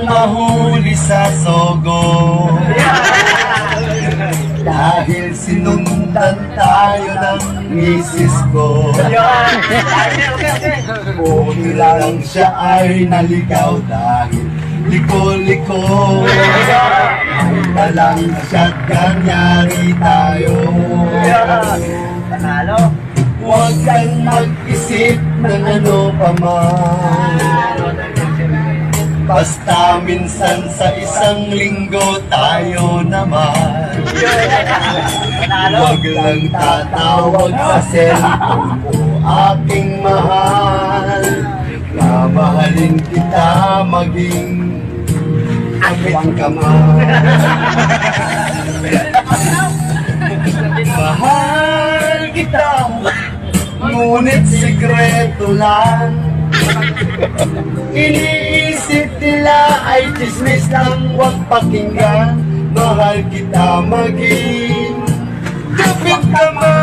mahuli sa sogo. Dahil sinundan tayo ng misis ko. Buti lang siya ay naligaw dahil liko-liko. Talang siya't kanyari tayo. Panalo. Huwag kang mag-isip ng ano pa man. Basta minsan sa isang linggo tayo naman. Huwag lang tatawag sa cellphone ko, aking mahal. Mamahalin kita maging agwang ka man. Mahal kita, ngunit sikreto lang. Iniisip nila ay chismis lang, huwag pakinggan. Mahal kita maging kapit naman.